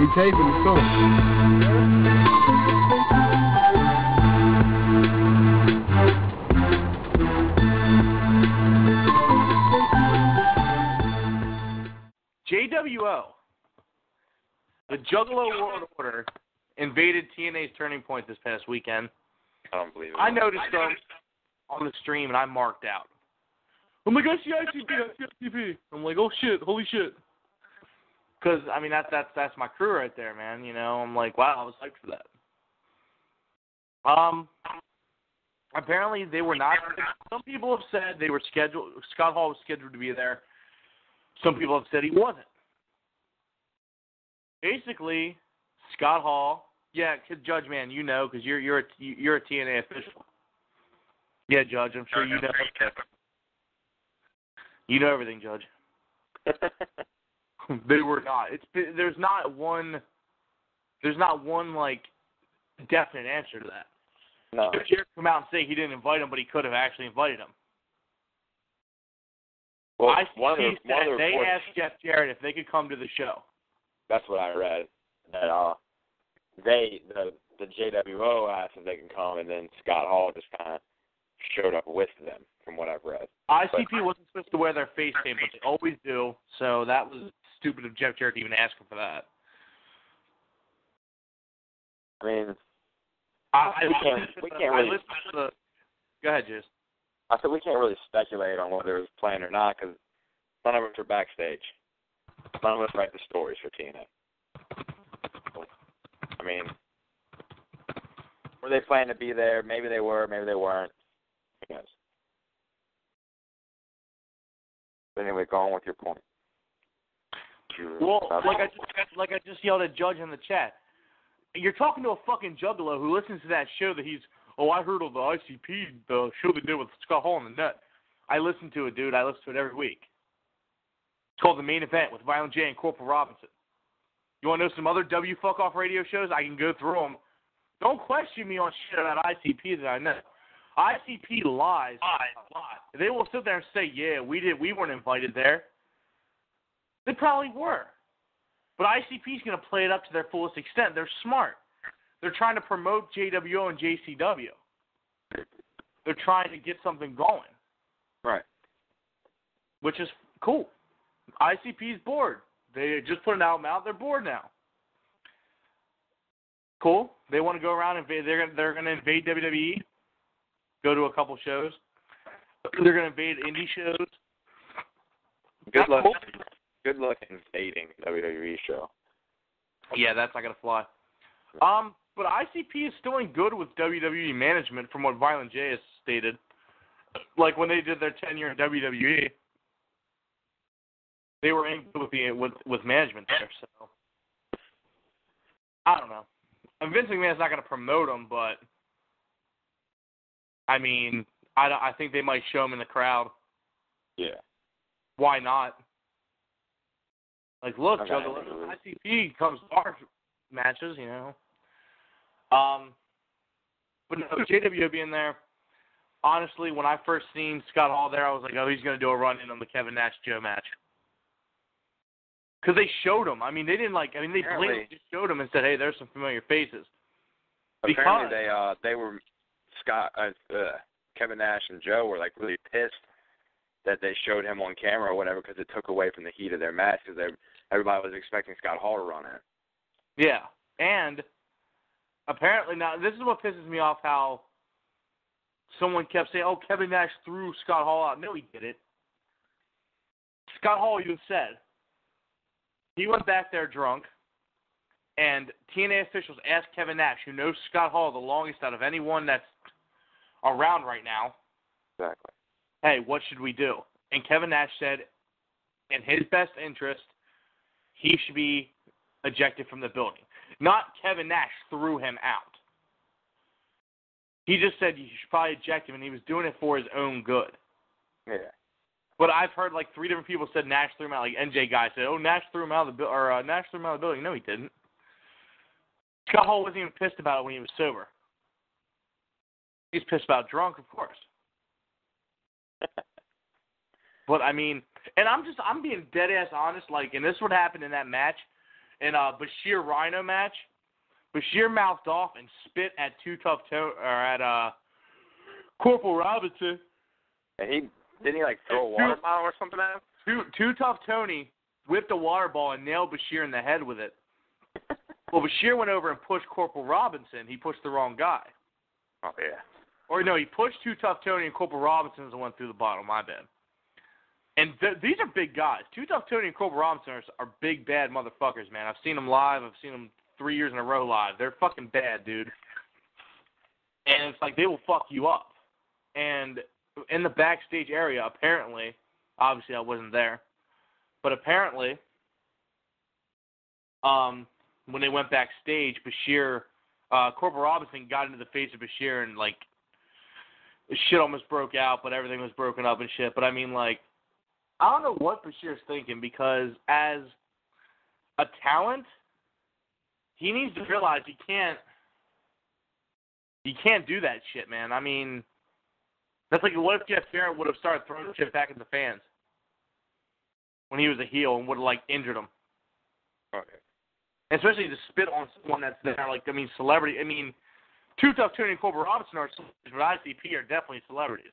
We taping, let's go. JWO, the JWO World Order, invaded TNA's Turning Point this past weekend. I don't believe it. I noticed them on the stream, and I marked out. Oh my gosh, the ICP. I'm like, oh shit, holy shit. Because, I mean, that's my crew right there, man. You know, I'm like, wow, I was hyped for that. Apparently they were not. Some people have said they were scheduled. Scott Hall was scheduled to be there. Some people have said he wasn't. Basically, Scott Hall. Yeah, Judge, man, you know, because you're a TNA official. Yeah, Judge, I'm sure you know. You know everything, Judge. They were not. There's not one like definite answer to that. No. Jarrett come out and say he didn't invite him, but he could have actually invited him. Well, they asked Jeff Jarrett if they could come to the show. That's what I read. That the JWO asked if they can come, and then Scott Hall just kind of showed up with them, from what I've read. ICP wasn't supposed to wear their face paint, but they always do. So that was stupid of Jeff Jarrett to even ask him for that. I mean, we can't really. Go ahead, Jez. I said we can't really speculate on whether it was planned or not because none of us are backstage. None of us write the stories for TNA. I mean, were they planning to be there? Maybe they were. Maybe they weren't. Who knows? But anyway, go on with your point. Well, like I just yelled at Judge in the chat. You're talking to a fucking juggalo who listens to that show that he's, I heard of the ICP, the show they did with Scott Hall in the net. I listen to it, dude. I listen to it every week. It's called The Main Event with Violent J and Corporal Robinson. You want to know some other W fuck-off radio shows? I can go through them. Don't question me on shit about ICP that I know. ICP lies. They will sit there and say, yeah, we weren't invited there. They probably were. But ICP is going to play it up to their fullest extent. They're smart. They're trying to promote JWO and JCW. They're trying to get something going. Right. Which is cool. ICP's bored. They just put an album out. They're bored now. Cool. They want to go around and invade. They're going to invade WWE. Go to a couple shows. They're going to invade indie shows. Good luck invading WWE show. Yeah, that's not going to fly. But ICP is still in good with WWE management from what Violent J has stated. Like when they did their tenure in WWE, they were in good with management there. So I don't know. And Vince McMahon's not going to promote them, but I mean, I think they might show him in the crowd. Yeah. Why not? Like, look, ICP comes to our matches, you know. But no, JWO being there, honestly, when I first seen Scott Hall there, I was like, oh, he's going to do a run-in on the Kevin Nash-Joe match. Because they showed him. I mean, they didn't they blatantly just showed him and said, hey, there's some familiar faces. Apparently they were, Kevin Nash and Joe were, like, really pissed that they showed him on camera or whatever because it took away from the heat of their match because everybody was expecting Scott Hall to run in. Yeah, and apparently now this is what pisses me off how someone kept saying, oh, Kevin Nash threw Scott Hall out. No, he didn't. Scott Hall even said he went back there drunk, and TNA officials asked Kevin Nash, who knows Scott Hall the longest out of anyone that's around right now, exactly, hey, what should we do? And Kevin Nash said, in his best interest, he should be ejected from the building. Not Kevin Nash threw him out. He just said you should probably eject him, and he was doing it for his own good. Yeah. But I've heard like 3 different people said Nash threw him out. Like NJ guy said, oh, Nash threw him out of the Nash threw him out of the building. No, he didn't. Scott Hall wasn't even pissed about it when he was sober. He's pissed about drunk, of course. But I mean, and I'm being dead ass honest. Like, and this would happen in that match. in a Bashir Rhino match. Bashir mouthed off and spit at Corporal Robinson. And didn't he like throw a water bottle or something at him? Too Tough Tony whipped a water ball and nailed Bashir in the head with it. Well, Bashir went over and pushed Corporal Robinson. He pushed the wrong guy. Oh, yeah. Or no, he pushed Too Tough Tony and Corporal Robinson was the one through the bottle. My bad. And these are big guys. Too Tough Tony and Corporal Robinson are big, bad motherfuckers, man. I've seen them live. I've seen them 3 years in a row live. They're fucking bad, dude. And it's like they will fuck you up. And in the backstage area, apparently, obviously I wasn't there, but apparently, when they went backstage, Corporal Robinson got into the face of Bashir and, like, shit almost broke out, but everything was broken up and shit. But I mean, like, I don't know what Bashir's thinking, because as a talent, he needs to realize he can't do that shit, man. I mean, that's like, what if Jeff Jarrett would have started throwing shit back at the fans when he was a heel and would have, like, injured him? Okay. Especially to spit on someone that's there, like, I mean, celebrity. I mean, Too Tough Tony and Corporal Robinson are celebrities, but ICP are definitely celebrities.